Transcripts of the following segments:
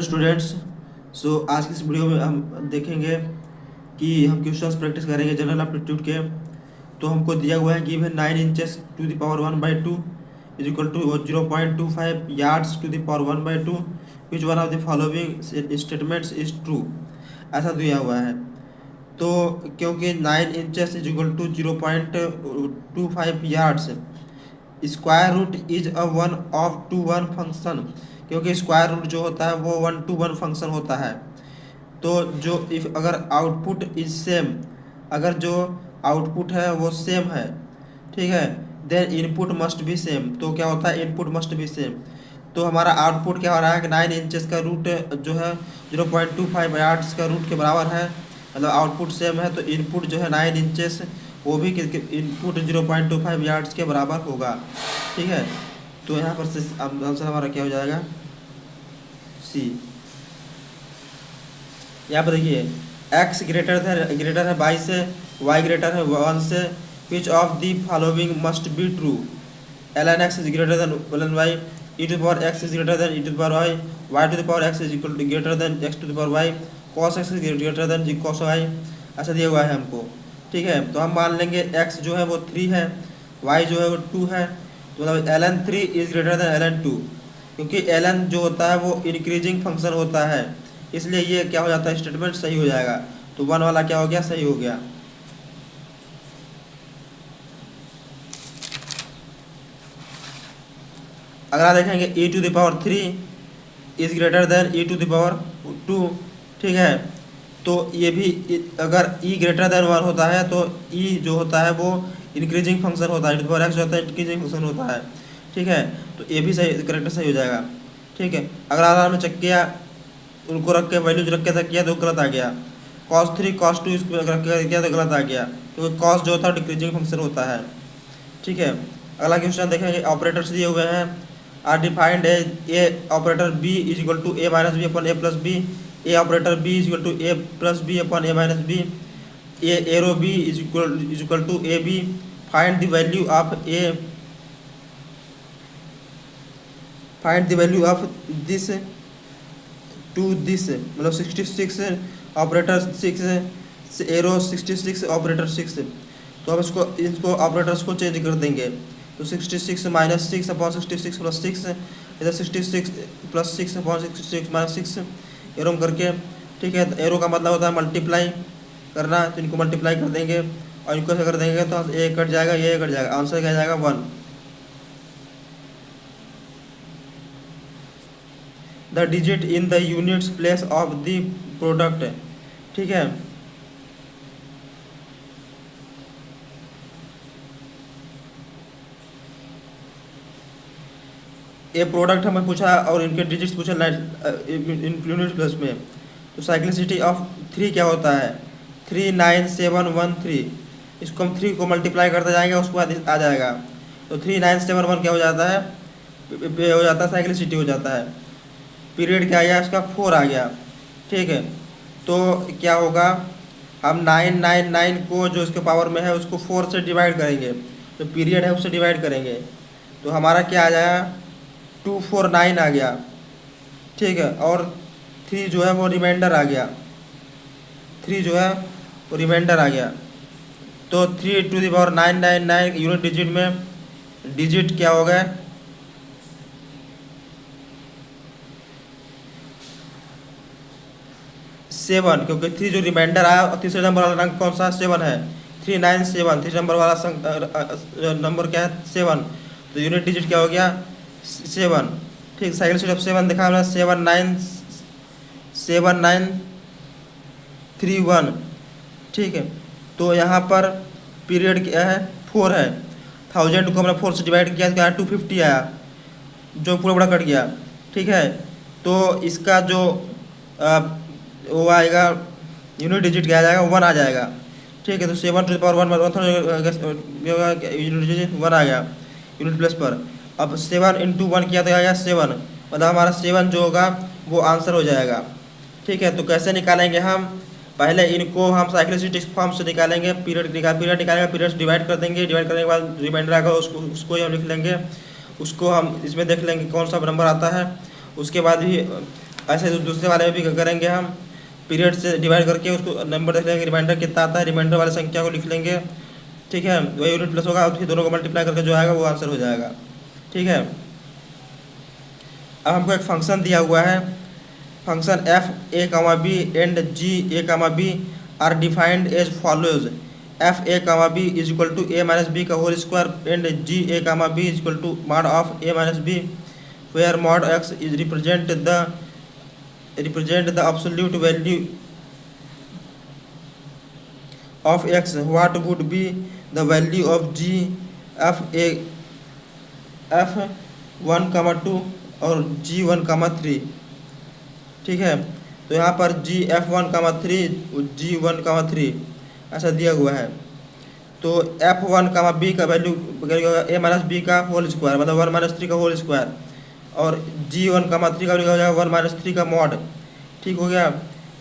Students, आज की इस वीडियो में हम देखेंगे कि हम क्वेश्चंस प्रैक्टिस करेंगे जनरल एप्टीट्यूड के। तो हमको दिया हुआ है given 9 inches to the power 1/2 is equal to 0.25 yards to the power 1/2, which one of the following statements is true, ऐसा दिया हुआ है। तो क्योंकि 9 inches is equal to 0.25 yards, square root is a 1:1 function, क्योंकि स्क्वायर रूट जो होता है वो 1:1 फंक्शन होता है। तो जो इफ अगर आउटपुट इज सेम, अगर जो आउटपुट है वो सेम है, ठीक है, then input must be same. तो क्या होता है, इनपुट मस्ट बी सेम। तो हमारा आउटपुट क्या हो रहा है कि 9 इंचेस का रूट जो है 0.25 यार्ड्स का रूट के बराबर है, मतलब आउटपुट सेम है। तो इनपुट जो है 9 इंचेस, वो भी इनपुट 0.25 यार्ड्स के बराबर होगा, ठीक है। तो यहाँ पर से आंसर हमारा क्या हो जाएगा, सी। यहाँ पर देखिए, x ग्रेटर है 22 से, y ग्रेटर है 1 से, which of the following must be true, ln x is greater than ln y, e to power x is greater than e to power y, y to the power x is equal to greater than x to the power y, cos x is greater than cos y, ऐसा दिया हुआ है हमको, ठीक है। तो हम मान लेंगे x जो है वो 3 है, y जो है वो 2 है, तो मतलब ln 3 is greater than ln 2, क्योंकि ln जो होता है वो इंक्रीजिंग फंक्शन होता है, इसलिए ये क्या हो जाता है, स्टेटमेंट सही हो जाएगा। तो 1 वाला क्या हो गया, सही हो गया। अगला देखेंगे e to the power 3 is greater than e to the power 2, ठीक है। तो ये भी अगर e ग्रेटर देन 1 होता है तो e जो होता है वो इंक्रीजिंग फंक्शन होता है, e to the power x जो होता है इंक्रीजिंग फंक्शन होता है, ठीक है। तो ये भी सही, करेक्ट सही हो जाएगा, ठीक है। अगर आधार में चेक किया, उनको रख के वैल्यूज रख के तक किया तो गलत आ गया। cos 3 cos 2 इसको रख के किया तो गलत आ गया, क्योंकि cos जो होता है डिक्रीजिंग फंक्शन होता है, ठीक है। अगला क्वेश्चन देखेंगे, ऑपरेटर्स दिए हुए हैं, आर डिफाइंड है A operator B is equal to A minus B upon A plus B, A operator B is equal to A plus B upon A minus B, A arrow B is equal to A B, find the value of A, find the value of this to this, मतलब 66 operator 6 arrow 66 operator 6। तो हम इसको operators को change कर देंगे। तो 66 minus 6 upon 66 plus 6, इधर 66 plus 6 upon 66 minus 6 arrow करके, ठीक है। तो एरो का मतलब होता है मल्टीप्लाई करना, तो इनको मल्टीप्लाई कर देंगे और इनको कर देंगे तो ए कट जाएगा, ये कट जाएगा, आंसर क्या जाएगा 1। The digit in the units place of the product, ठीक है। ये प्रोडक्ट हमें पूछा और इनके डिजिट्स पूछा यूनिट प्लेस में। तो साइक्लिसिटी ऑफ 3 क्या होता है, 39713, इसको हम 3 को मल्टीप्लाई करते जाएंगे, उसके बाद आ जाएगा। तो 3971 क्या हो जाता है, हो जाता है साइक्लिसिटी हो जाता है। पीरियड क्या आया, इसका 4 आ गया, ठीक है। तो क्या होगा, हम 999 को जो इसके पावर में है उसको 4 से डिवाइड करेंगे, तो पीरियड है उससे डिवाइड करेंगे, तो हमारा क्या आ जाएगा 249 आ गया, ठीक है। और 3 जो है वो रिमाइंडर आ गया, 3 जो है वो रिमाइंडर आ गया। तो 3 to the power 999 unit digit में डिजिट क्या हो गए, 7, क्योंकि 3 जो रिमाइंडर आया और तीसरे नंबर वाला रंग कौन सा 7 है, 397, 3 नंबर वाला नंबर क्या है 7, तो यूनिट डिजिट क्या हो गया 7, ठीक। साइकिल सीट ऑफ 7 दिखा हमने 7931, ठीक है। तो यहाँ पर पीरियड क्या है 4 है, 1000 को हमने 4 से डिवाइड किया तो 250 आया, जो पूरा कट गया, ठीक है। तो इसका जो वो आएगा यूनिट डिजिट क्या आ जाएगा 1 आ जाएगा, ठीक है। तो 7 to the power 1 unit digit 1 आ गया यूनिट प्लेस पर। अब 7 इंटू 1 किया तो आएगा 7, मतलब हमारा 7 जो होगा वो आंसर हो जाएगा, ठीक है। तो कैसे निकालेंगे हम, पहले इनको हम साइक्लिसिटी फॉर्म से निकालेंगे, पीरियड निकालेंगे, पीरियड डिवाइड कर देंगे, डिवाइड करने के बाद रिमाइंडर आएगा उसको ही हम लिख लेंगे, उसको हम इसमें देख लेंगे कौन सा नंबर आता है। उसके बाद भी ऐसे दूसरे वाले में भी करेंगे हम, पीरियड से डिवाइड करके उसको नंबर देख लेंगे, रिमाइंडर कितना आता है, रिमाइंडर वाली संख्या को लिख लेंगे, ठीक है, वही यूनिट प्लस होगा, फिर दोनों को मल्टीप्लाई करके जो आएगा वो आंसर हो जाएगा, ठीक है। अब हमको एक फंक्शन दिया हुआ है, function F A comma B and G A comma B are defined as follows, F A comma B is equal to A minus B का whole square and G A comma B is equal to mod of A minus B, where mod X is represent the absolute value of x, what would be the value of g f1, 2 और g1, 3, ठीक है। तो यहाँ पर g f1, 3 g1, 3 ऐसा दिया हुआ है। तो f1, b का वैल्यू a माइनस बी का होल स्क्वायर मतलब 1 माइनस 3 का होल स्क्वायर, और g1, 3 का वैल्यू हो जाएगा 1 माइनस 3 का मॉड, ठीक हो गया।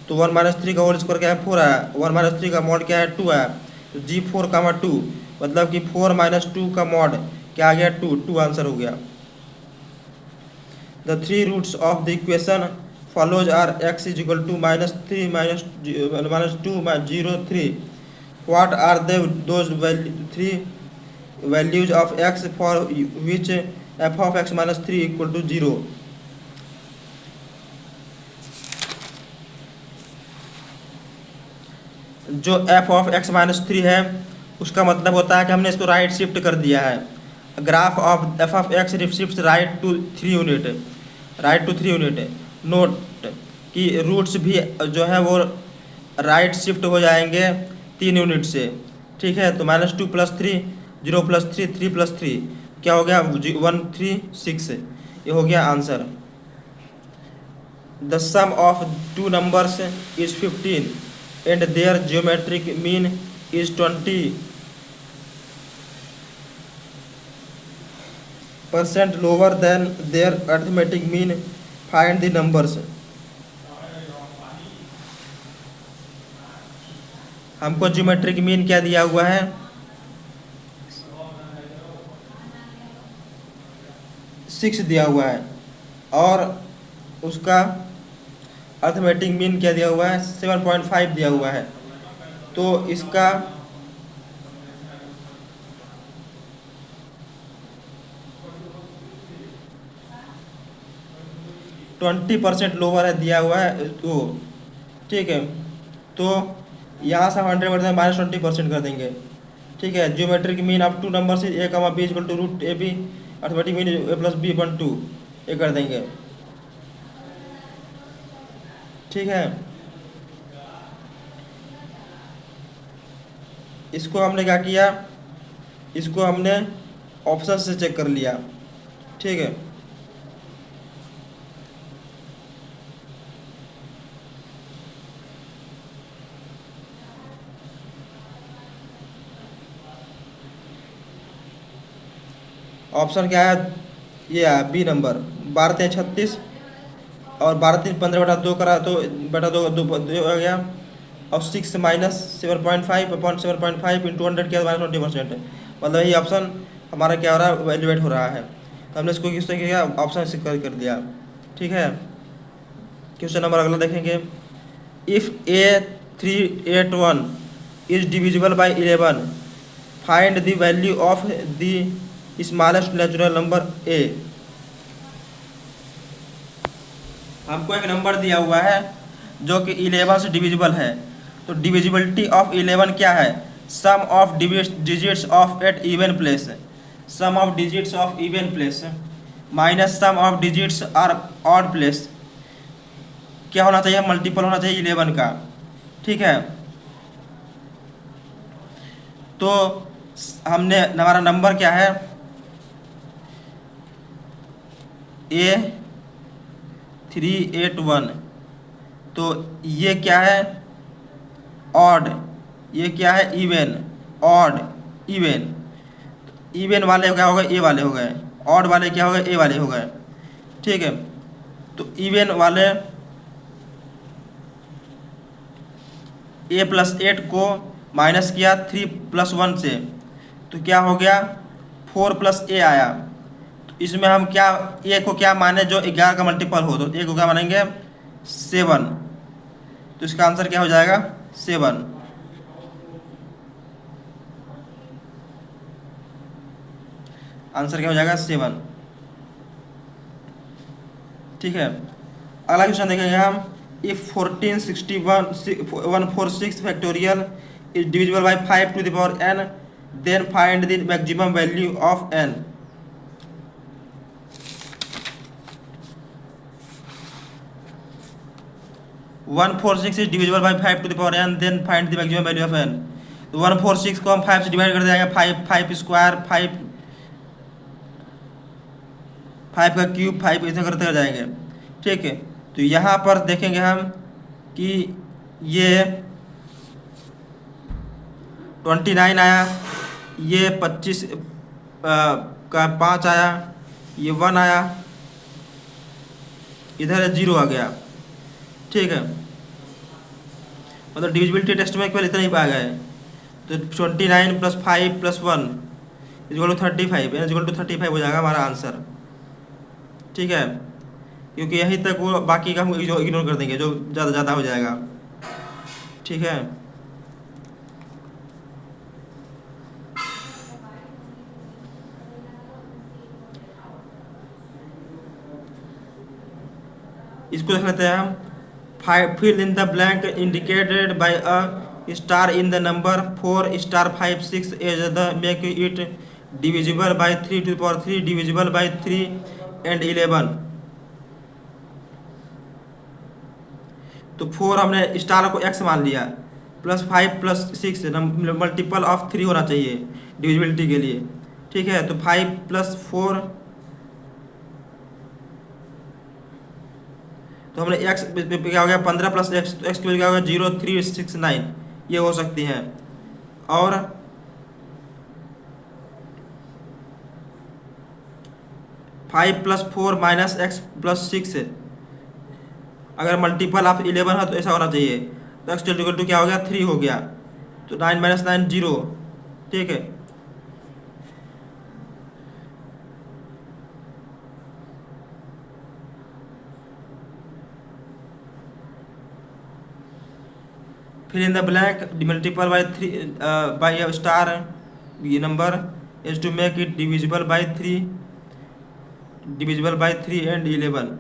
तो 1 माइनस 3 का होल स्क्वायर क्या है 4 है, 1 माइनस 3 का मॉड क्या है 2 है, तो g4, 2 मतलब कि 4 माइनस 2 का मॉड क्या आ गया 2 आंसर हो गया। The 3 roots of the equation follows are x is equal to -3 -2 0 3, what are those 3 values of x for which f of x minus 3 equal to 0। जो f ऑफ x माइनस 3 है उसका मतलब होता है कि हमने इसको राइट शिफ्ट कर दिया है, graph of f of x shift right to 3 unit, note कि रूट्स भी जो है वो राइट शिफ्ट हो जाएंगे 3 यूनिट से, ठीक है। तो -2 + 3 0 + 3 3 + 3 क्या हो गया 1 3 6, ये हो गया answer. The sum of 2 numbers is 15 and their geometric mean is 20% lower than their arithmetic mean, find the numbers. हमको जियोमेट्रिक मीन क्या दिया हुआ है 6 दिया हुआ है, और उसका अर्थमेटिक मीन क्या दिया हुआ है 7.5 दिया हुआ है। तो इसका %20 लोअर है दिया हुआ है तो, ठीक है। तो यहाँ से 100% -20% कर देंगे, ठीक है। जियोमेट्रिक मीन ऑफ 2 नंबर से a, b इक्वल to root a b, arithmetic mean a + b 2 ये कर देंगे, ठीक है। इसको हमने क्या किया, इसको हमने ऑप्शन से चेक कर लिया, ठीक है। ऑप्शन क्या है ये है बी नंबर, 12 × 36 और 12 × 3 15/2 करा तो बटा 2 हो गया, और 6 माइनस 7.5 अपॉन 7.5 × 100 क्या -20%, मतलब ये ऑप्शन हमारा क्या हो रहा है वैल्यूएट हो रहा है। तो हमने इसको किस तरीके का ऑप्शन से कर दिया, ठीक है। क्वेश्चन नंबर अगला देखेंगे, if A381 is divisible by 11, find the value of the smallest natural number A। हमको एक नंबर दिया हुआ है जो कि 11 से डिविजिबल है, तो डिविजिबिलिटी ऑफ 11 क्या है, sum of digits of at even place, sum of digits of even place minus sum of digits are odd place, क्या होना चाहिए मल्टीपल होना चाहिए 11 का, ठीक है। तो हमने हमारा नंबर क्या है A381, तो ये क्या है ऑड, ये क्या है इवन, ऑड इवन, इवन वाले क्या हो गए ए वाले हो गए, ऑड वाले क्या हो गए ए वाले हो गए, ठीक है। तो इवन वाले A+8 को माइनस किया 3 + 1 से, तो क्या हो गया 4 + A आया। तो इसमें हम क्या ए को क्या माने जो 11 का मल्टीपल हो, तो ए को क्या मानेंगे 7, तो इसका आंसर क्या हो जाएगा 7। आंसर क्या हो जाएगा 7। ठीक है, अगला क्वेश्चन देखेंगे हम। If 146 factorial is divisible by 5 to the power n, then find the maximum value of n। One four six is divisible by 5 to the power n, then find the maximum value of n। तो 146 को हम 5 से divide कर देंगे, 5 square, 5 का cube, 5 ऐसे करते जाएंगे। ठीक है, तो यहाँ पर देखेंगे हम कि ये 29 आया, ये 25 का 5 आया, ये 1 आया, इधर 0 आ गया। ठीक है, मतलब डिविजिबिलिटी टेस्ट में केवल इतना ही पाया गया है। तो 29 + 5 + 1 = 35, = 35 हो जाएगा हमारा आंसर। ठीक है, क्योंकि यहीं तक वो बाकी का हम इग्नोर कर देंगे जो ज़्यादा हो जाएगा। ठीक है, इसको देख लेते हैं हम। Fill in the blank indicated by a star in the number 4 * 5 6 as the make it divisible by 3 to the power 3, divisible by 3 and 11। तो 4 हमने स्टार को x मान लिया, +5 + 6 मल्टीपल ऑफ 3 होना चाहिए डिविजिबिलिटी के लिए। ठीक है, तो 5 + 4, तो हमने x क्या हो गया 15 + x, तो x की वैल्यू क्या होगा 0 3 6 9, ये हो सकती हैं। और 5 + 4 - x + 6, अगर मल्टीपल ऑफ 11 है तो ऐसा होना चाहिए। तो x = क्या हो गया 3 हो गया, तो 9 - 9 0। ठीक है, फिर in the blank multiple by 3 by a star ये number is to make it divisible by 3, divisible by 3 and 11।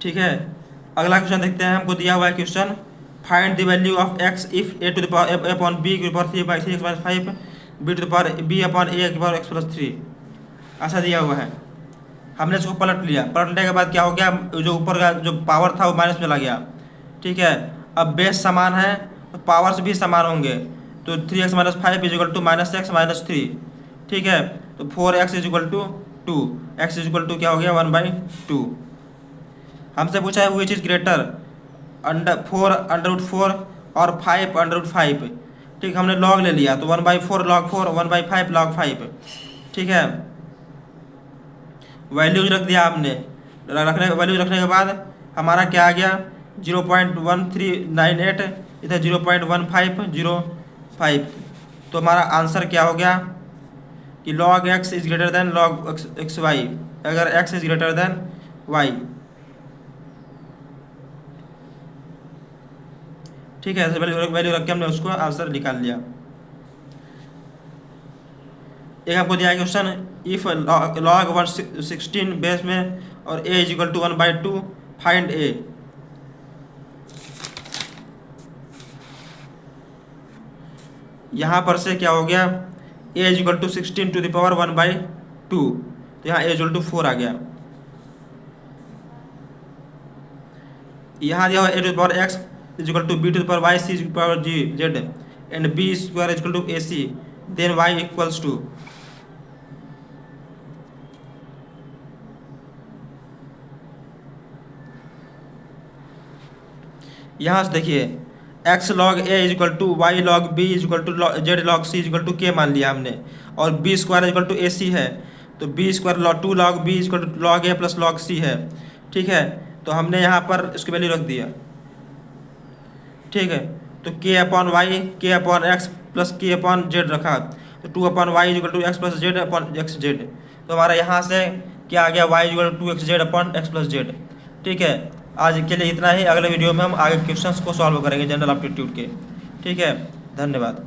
ठीक है, अगला क्वेश्चन देखते हैं। हमको दिया हुआ है question, find the value of x if a to the power a upon b की power 3 by 3x - 5 b to the power b upon a की पावर x + 3, ऐसा दिया हुआ है। हमने इसको पलट लिया, पलटने के बाद क्या हो गया, जो ऊपर का जो पावर था वो माइनस में चला गया। ठीक है, अब बेस समान है तो पावर्स भी समान होंगे, तो 3x - 5 = -x - 3। ठीक है, तो 4x = 2, x = क्या हो गया 1/2। हमसे पूछा है विच इज़ ग्रेटर 4 √4 और 5 √5। ठीक, हमने लॉग ले लिया, तो 1/4 log 4, 1/5 log 5। ठीक है, वैल्यूज रख दिया आपने, वैल्यूज रखने के बाद हमारा क्या आ गया 0.1398, इधर 0.1505। तो हमारा आंसर क्या हो गया कि log x is greater then log xy, अगर x is greater then y। ठीक है, वैल्यू रख के हमने उसको आंसर निकाल लिया। एक आपको दिया है क्वेश्चन, इफ log 116 बेस में और a = 1/2, फाइंड a। यहाँ पर से क्या हो गया a = 16 टू द पावर 1/2, तो यहाँ a = 4 आ गया। यहाँ दिया हुआ a to the power x = b to the power y, c to the power z and b square = ac, then y = 2। यहाँ से देखिए x log a = y log b = z log c = k मान लिया हमने, और b square = ac है, तो b square 2 log b = log a + log c है। ठीक है, तो हमने यहाँ पर इसकी वैल्यू रख दिया। ठीक है, तो k/y, k/x + k/z रखा, तो 2/y = x + z/xz। तो हमारा यहाँ से क्या आ गया, y equal to 2xz upon x plus z. ठीक है, आज के लिए इतना ही। अगले वीडियो में हम आगे क्वेश्चंस को सॉल्व करेंगे जनरल एप्टीट्यूड के। ठीक है, धन्यवाद।